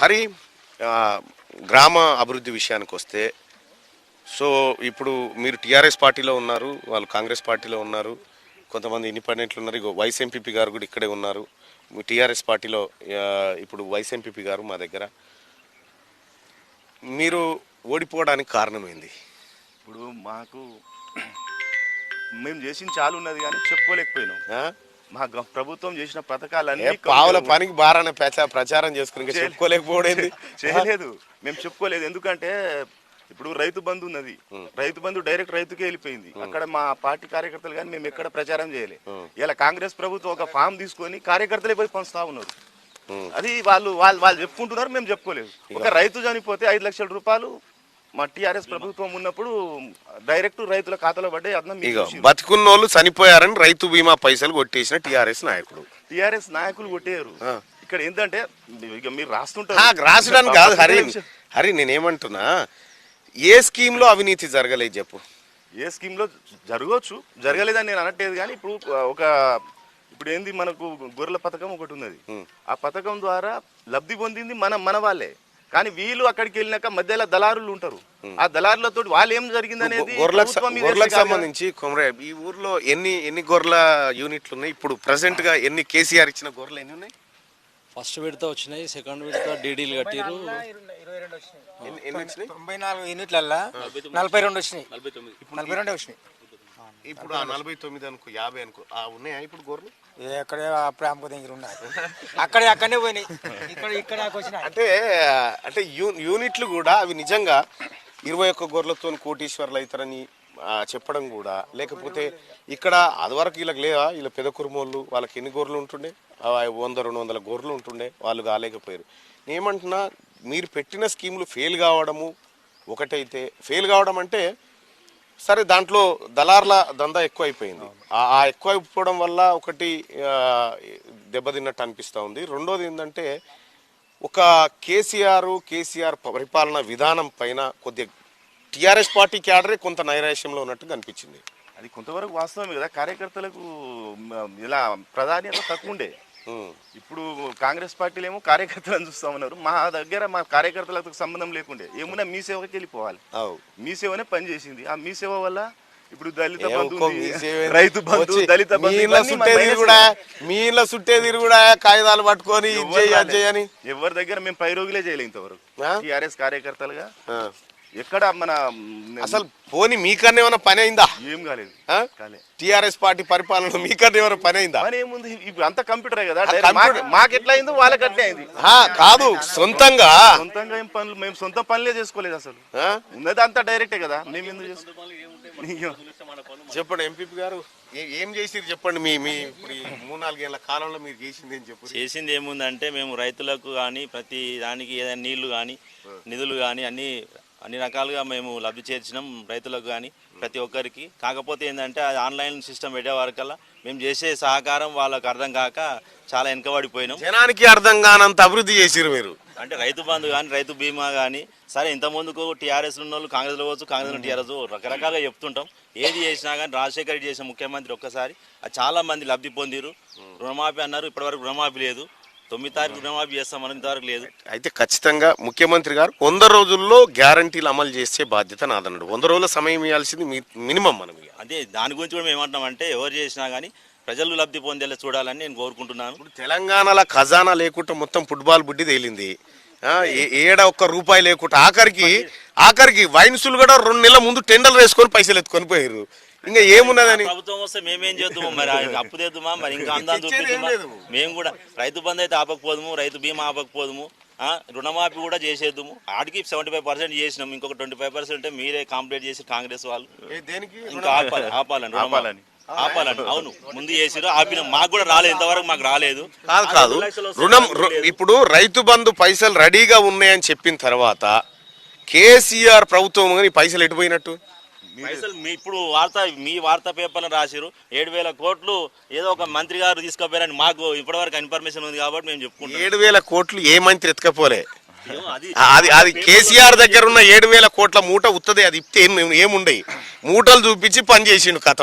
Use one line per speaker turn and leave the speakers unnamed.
హరి గ్రామ అభివృద్ధి విషయానికి వస్తే సో ఇప్పుడు మీరు టీఆర్ఎస్ పార్టీలో ఉన్నారు, వాళ్ళు కాంగ్రెస్ పార్టీలో ఉన్నారు, కొంతమంది ఇండిపెండెంట్లు ఉన్నారు. ఇగో వైస్ ఎంపీపీ గారు కూడా ఇక్కడే ఉన్నారు. టీఆర్ఎస్ పార్టీలో ఇప్పుడు వైస్ ఎంపీపీ గారు మా దగ్గర. మీరు ఓడిపోవడానికి కారణమైంది?
ఇప్పుడు మాకు మేము చేసిన చాలా ఉన్నది కానీ చెప్పుకోలేకపోయినాం. మా ప్రభుత్వం చేసిన పథకాలన్నీ
పావుల పనికి బారాన ప్రచారం చేసుకుని చెప్పుకోలేకపోవడం
చేయలేదు. మేము చెప్పుకోలేదు. ఎందుకంటే ఇప్పుడు రైతు బంధు ఉన్నది, రైతు బంధు డైరెక్ట్ రైతుకే వెళ్ళిపోయింది. అక్కడ మా పార్టీ కార్యకర్తలు కానీ మేము ఎక్కడ ప్రచారం చేయలేదు. ఇలా కాంగ్రెస్ ప్రభుత్వం ఒక ఫామ్ తీసుకొని కార్యకర్తలే పోయి పంచుతా ఉన్నారు. అది వాళ్ళు చెప్పుకుంటున్నారు, మేము చెప్పుకోలేదు. ఒక రైతు చనిపోతే 5 లక్షల రూపాయలు మా టీఆర్ఎస్ ప్రభుత్వం ఉన్నప్పుడు డైరెక్ట్ రైతుల ఖాతాలో పడ్డాయి. అర్థం
బతుకున్నోళ్ళు చనిపోయారని రైతు బీమా పైసలు కొట్టేసిన టీఆర్ఎస్
నాయకులు కొట్టేయరు. ఇక్కడ ఏంటంటే ఇక మీరు రాస్తుంటారు,
రాసడానికి కాదు హరి నేనేమంటున్నా, ఏ స్కీమ్ లో అవినీతి జరగలేదు చెప్పు.
ఏ స్కీమ్ లో జరగవచ్చు, జరగలేదని నేను అనట్లేదు. కానీ ఇప్పుడు ఏంది, మనకు గొర్రెల పథకం ఒకటి ఉన్నది. ఆ పథకం ద్వారా లబ్ధి పొందింది మన వాళ్ళే. కానీ వీళ్ళు అక్కడికి వెళ్ళినాక మధ్యలో దళారులు ఉంటారు. ఆ దళారులతో వాళ్ళు ఏం జరిగింది అనేది
గొర్రెలకు సంబంధించి ఈ ఊర్లో ఎన్ని గొర్రెల యూనిట్లు ఉన్నాయి ఇప్పుడు ప్రెసెంట్ గా? ఎన్ని కేసీఆర్ ఇచ్చిన గొర్రెలు ఎన్ని ఉన్నాయి?
ఫస్ట్ విడత వచ్చినాయి, సెకండ్ విడత డీడీలు కట్టిరు.
94 యూనిట్లల్లా 42 వచ్చినాయి, 42 వచ్చినాయి.
ఇప్పుడు ఆ 49 అనుకో, 50 అనుకో, ఉన్నాయా ఇప్పుడు గొర్రెలు?
ఎక్కడే అప్పుడే అమ్మకు దగ్గర ఉన్నాయి, అక్కడనే పోయినాయి. ఇక్కడ
అంటే యూనిట్లు కూడా అవి నిజంగా 21 గొర్రెలతో కోటీశ్వర్లు అవుతారని చెప్పడం కూడా, లేకపోతే ఇక్కడ అదివరకు వీళ్ళకి లేవా, వీళ్ళ పెద్ద కురుమోళ్ళు వాళ్ళకి ఎన్ని గొర్రెలు ఉంటుండే? 100-200 గొర్రెలు ఉంటుండే, వాళ్ళు కాలేకపోయారు. నేనేమంటున్నా, మీరు పెట్టిన స్కీములు ఫెయిల్ కావడము ఒకటైతే, ఫెయిల్ కావడం అంటే సరే దాంట్లో దళార్ల దందా ఎక్కువ అయిపోయింది. ఆ ఎక్కువ అయిపోవడం వల్ల ఒకటి దెబ్బతిన్నట్టు అనిపిస్తూ ఉంది. రెండోది ఏంటంటే, ఒక కేసీఆర్ పరిపాలన విధానం పైన కొద్దిగా టీఆర్ఎస్ పార్టీ క్యాడరే కొంత నైరాశ్యంలో ఉన్నట్టు అనిపించింది.
అది కొంతవరకు వాస్తవమే కదా. కార్యకర్తలకు ఇలా ప్రాధాన్యత తక్కువ ఉండే. ఇప్పుడు కాంగ్రెస్ పార్టీలు ఏమో కార్యకర్తలను చూస్తా ఉన్నారు. మా దగ్గర మా కార్యకర్తలకు సంబంధం లేకుండే, ఏమున్నా మీ సేవకి వెళ్ళిపోవాలి. మీ సేవనే పనిచేసింది. ఆ మీ సేవ వల్ల ఇప్పుడు దళిత బంధు, రైతు బంధు, దళిత
మీళ్ళ సుట్టేది కూడా కాగితాలు పట్టుకొని
ఎవరి దగ్గర మేము పైరోగులే చేయలేదు ఇంతవరకు టీఆర్ఎస్ కార్యకర్తలుగా. ఎక్కడ మన
అసలు పోనీ మీకన్నా ఏమైనా పని అయిందా?
ఏం కాలేదు.
టీఆర్ఎస్ పార్టీ పరిపాలన మీకన్నా ఏమైనా పని అయిందా?
పని ఏముంది, ఇప్పుడు అంతా కంప్యూటరే కదా. మాకు ఎట్లా అయిందో వాళ్ళకి అట్లే అయింది.
కాదు, సొంతంగా
ఏం పనులు మేము సొంత పనులే చేసుకోలేదు. అసలు ఉన్నది అంతా డైరెక్టే కదా. మేము ఎందుకు చేసుకో
చెప్పండి ఎంపీపీ గారు, ఏం చేసిరు చెప్పండి. మీ 3-4 ఏళ్ల కాలంలో మీరు చేసింది ఏం చెప్పు.
చేసింది ఏముందంటే, మేము రైతులకు కానీ ప్రతి దానికి ఏదైనా నీళ్లు కానీ నిధులు కానీ అన్ని రకాలుగా మేము లబ్ధి చేర్చినాం రైతులకు కానీ ప్రతి ఒక్కరికి. కాకపోతే ఏంటంటే, అది ఆన్లైన్ సిస్టమ్ పెట్టే వరకల్లా మేము చేసే సహకారం వాళ్ళకు అర్థం కాక చాలా వెనకబడిపోయినాం.
జనానికి అర్థం కానంత అభివృద్ధి చేసిరు మీరు.
అంటే రైతు బంధు కానీ రైతు బీమా కానీ, సరే ఇంతకుముందుకు టీఆర్ఎస్ ఉన్న వాళ్ళు కాంగ్రెస్లో పోవచ్చు, కాంగ్రెస్ టీఆర్ఎస్ రకరకాలుగా చెప్తుంటాం. ఏది చేసినా కానీ రాజశేఖర్ రెడ్డి చేసిన ముఖ్యమంత్రి ఒక్కసారి చాలా మంది లబ్ధి పొందిరు. రుణమాఫీ అన్నారు, ఇప్పటివరకు రుణమాఫీ లేదు. 9 తారీఖు రుణమాఫీ చేస్తామని ఇంతవరకు లేదు.
అయితే ఖచ్చితంగా ముఖ్యమంత్రి గారు 100 రోజుల్లో గ్యారంటీలు అమలు చేసే బాధ్యత నాదన్నాడు. 100 రోజుల సమయం ఇవ్వాల్సింది మినిమం మనం.
అదే దాని గురించి కూడా మేము ఏమంటున్నామంటే, ఎవరు చేసినా కానీ ప్రజలు లబ్ధి పొందేలా చూడాలని నేను కోరుకుంటున్నాను.
ఇప్పుడు తెలంగాణలో ఖజానా లేకుండా మొత్తం ఫుట్బాల్ బుడ్డి తేలింది. ఏడ ఒక్క రూపాయి లేకుండా ఆఖరికి వైన్సులు కూడా 2 నెలల ముందు టెండర్లు వేసుకొని పైసలు ఎత్తుకొని పోయారు. ఇంకా ఏమున్నదని
ప్రభుత్వం వస్తే మేమేం చేద్దాము మరి? అప్పు తెద్దుమా మరి? ఇంకా అందాలు చూపిద్దామా? మేము కూడా రైతు బంధు అయితే ఆపకపోదుము, రైతు బీమా ఆపకపోదుము, రుణమాఫీ కూడా చేసేద్దాము. ఆడికి 75% చేసినాం, ఇంకొక 25% మీరే కంప్లీట్ చేసి కాంగ్రెస్ వాళ్ళు ఇంకా ఆపాలని అవును, ముందు చేసిరు, ఆపినాం. మాకు కూడా రాలేదు, ఇంతవరకు మాకు రాలేదు.
కాదు రుణం. ఇప్పుడు రైతు బంధు పైసలు రెడీగా ఉన్నాయని చెప్పిన తర్వాత కేసీఆర్ ప్రభుత్వం పైసలు ఎటుపోయినట్టు?
పైసలు ఇప్పుడు మీ వార్తా పేపర్లో రాసిరు 7,000 కోట్లు ఏదో ఒక మంత్రి గారు తీసుకుపోయారని మాకు ఇప్పటివరకు ఇన్ఫర్మేషన్ ఉంది కాబట్టి మేము చెప్పుకుంటాం.
7,000 కోట్లు ఏ మంత్రి ఎత్తుకపోలే. అది కేసీఆర్ దగ్గర ఉన్న 7,000 కోట్ల మూట ఉత్తదే. అది ఇస్తే ఏముండయి, మూటలు చూపించి పని చేసిండు కథ.